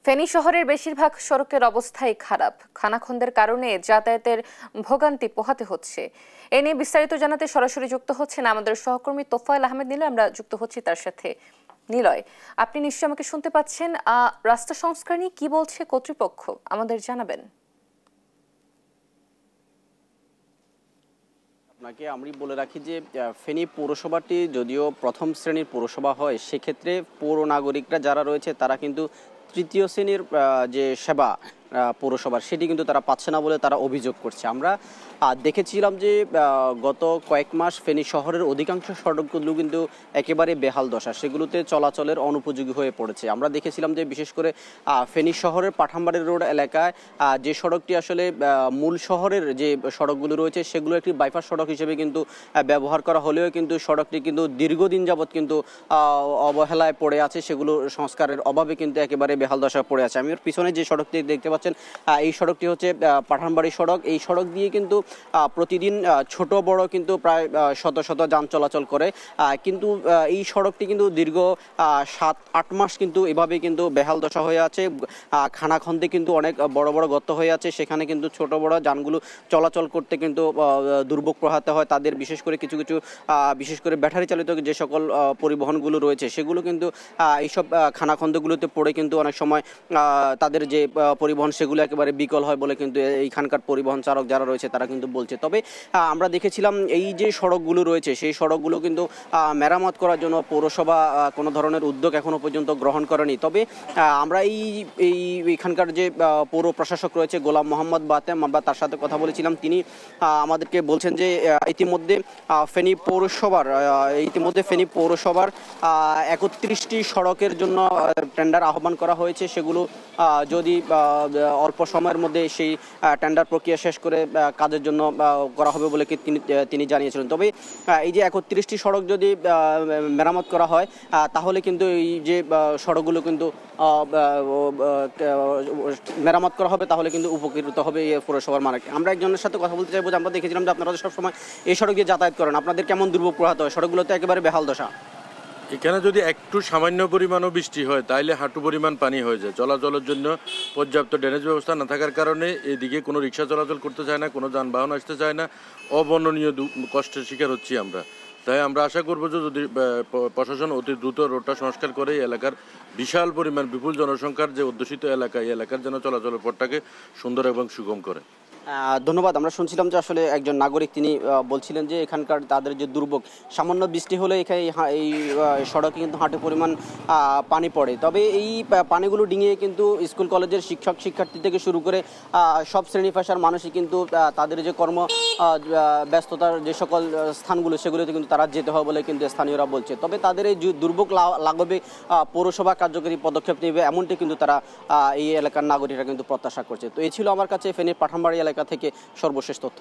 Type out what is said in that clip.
ফেনী শহরের বেশিরভাগ সড়কের অবস্থাই খারাপ। খানাখন্দের কারণে যাতায়াতের ভোগান্তি পোহাতে হচ্ছে। এ নিয়ে বিস্তারিত জানাতে সরাসরি যুক্ত হচ্ছেন আমাদের সহকর্মী তোফায়েল আহমেদ নিলয়। আমরা যুক্ত হচ্ছি তার সাথে। নিলয়, আপনি নিশ্চয়ই আমাকে শুনতে পাচ্ছেন। রাস্তা সংস্কার নিয়ে কি বলছে কর্তৃপক্ষ, আমাদের জানাবেন। আপনাকে আমি বলে রাখি যে ফেনী পৌরসভাটি যদিও প্রথম শ্রেণীর পৌরসভা হয়, সেক্ষেত্রে পৌর নাগরিকরা যারা রয়েছে তারা কিন্তু তৃতীয় শ্রেণীর যে সেবা পৌরসভার সেটি কিন্তু তারা পাচ্ছে না বলে তারা অভিযোগ করছে। আমরা দেখেছিলাম যে গত কয়েক মাস ফেনী শহরের অধিকাংশ সড়কগুলো কিন্তু একেবারে বেহাল দশা, সেগুলোতে চলাচলের অনুপযোগী হয়ে পড়েছে। আমরা দেখেছিলাম যে বিশেষ করে ফেনী শহরের পাঠানবাড়ি রোড এলাকায় যে সড়কটি আসলে মূল শহরের যে সড়কগুলো রয়েছে সেগুলো একটি বাইপাস সড়ক হিসেবে কিন্তু ব্যবহার করা হলেও কিন্তু সড়কটি কিন্তু দীর্ঘদিন যাবৎ কিন্তু অবহেলায় পড়ে আছে, সেগুলো সংস্কারের অভাবে কিন্তু একেবারে বেহাল দশায় পড়ে আছে। আমি ওর পিছনে যে সড়কটি দেখতে পাচ্ছেন এই সড়কটি হচ্ছে পাঠানবাড়ি সড়ক। এই সড়ক দিয়ে কিন্তু প্রতিদিন ছোট বড় কিন্তু প্রায় শত শত যান চলাচল করে, কিন্তু এই সড়কটি কিন্তু দীর্ঘ 7-8 মাস কিন্তু এভাবে কিন্তু বেহাল দশা হয়ে আছে। খানাখন্দে কিন্তু অনেক বড় বড় গর্ত হয়ে আছে, সেখানে কিন্তু ছোট বড় যানগুলো চলাচল করতে কিন্তু দুর্ভোগ পোহাতে হয় তাদের। বিশেষ করে কিছু কিছু বিশেষ করে ব্যাটারি চালিত যে সকল পরিবহনগুলো রয়েছে সেগুলো কিন্তু এইসব খানাখন্দগুলোতে পড়ে কিন্তু অনেক সময় তাদের যে পরিবহন সেগুলো একেবারে বিকল হয় বলে কিন্তু এইখানকার পরিবহন চালক যারা রয়েছে তারা কিন্তু বলছে। তবে আমরা দেখেছিলাম এই যে সড়কগুলো রয়েছে সেই সড়কগুলো কিন্তু মেরামত করার জন্য পৌরসভা কোনো ধরনের উদ্যোগ এখনো পর্যন্ত গ্রহণ করেনি। তবে আমরা এইখানকার যে পৌর প্রশাসক রয়েছে গোলাম মোহাম্মদ বাতেম, আমরা তার সাথে কথা বলেছিলাম। তিনি আমাদেরকে বলছেন যে ইতিমধ্যে ফেনী পৌরসভার 31টি সড়কের জন্য টেন্ডার আহ্বান করা হয়েছে। সেগুলো যদি অল্প সময়ের মধ্যে সেই টেন্ডার প্রক্রিয়া শেষ করে কাজের জন্য করা হবে বলে তিনি জানিয়েছিলেন। তবে এই যে 31টি সড়ক যদি মেরামত করা হয় তাহলে কিন্তু এই যে সড়কগুলো কিন্তু মেরামত করা হবে, তাহলে কিন্তু উপকৃত হবে এই পৌরসভার মানুষ। আমরা একজনের সাথে কথা বলতে চাইবো যে আমরা দেখেছিলাম যে আপনারা সবসময় এই সড়ক দিয়ে যাতায়াত করেন, আপনাদের কেমন দুর্ভোগ পোহাতে হয়? সড়কগুলোতে একেবারে বেহাল দশা। এখানে যদি একটু সামান্য পরিমাণও বৃষ্টি হয় তাইলে হাঁটু পরিমাণ পানি হয়ে যায়। চলাচলের জন্য পর্যাপ্ত ড্রেনেজ ব্যবস্থা না থাকার কারণে এদিকে কোনো রিক্সা চলাচল করতে চায় না, কোনো যানবাহন আসতে চায় না। অবর্ণনীয় কষ্টের শিকার হচ্ছি আমরা। তাই আমরা আশা করবো যে যদি প্রশাসন অতি দ্রুত রোডটা সংস্কার করে এই এলাকার বিশাল পরিমাণ বিপুল জনসংখ্যার যে অধ্যুষিত এলাকা, এই এলাকার যেন চলাচলের পথটাকে সুন্দর এবং সুগম করে। ধন্যবাদ। আমরা শুনছিলাম যে আসলে একজন নাগরিক তিনি বলছিলেন যে এখানকার তাদের যে দুর্ভোগ, সামান্য বৃষ্টি হলে এখানে এই সড়কে কিন্তু হাঁটু পরিমাণ পানি পড়ে। তবে এই পানিগুলো ডিঙিয়ে কিন্তু স্কুল কলেজের শিক্ষার্থী থেকে শুরু করে সব শ্রেণী পেশার মানুষই কিন্তু তাদের যে কর্ম ব্যস্ততার যে সকল স্থানগুলো সেগুলোতে কিন্তু তারা যেতে হয় বলে কিন্তু স্থানীয়রা বলছে। তবে তাদের এই দুর্ভোগ লাঘবে পৌরসভা কার্যকরী পদক্ষেপ নেবে এমনটি কিন্তু তারা এই এলাকার নাগরিকরা কিন্তু প্রত্যাশা করছে। তো এই ছিল আমার কাছে ফেনীর পাঠানবাড়ি এলাকা থেকে সর্বশেষ তথ্য।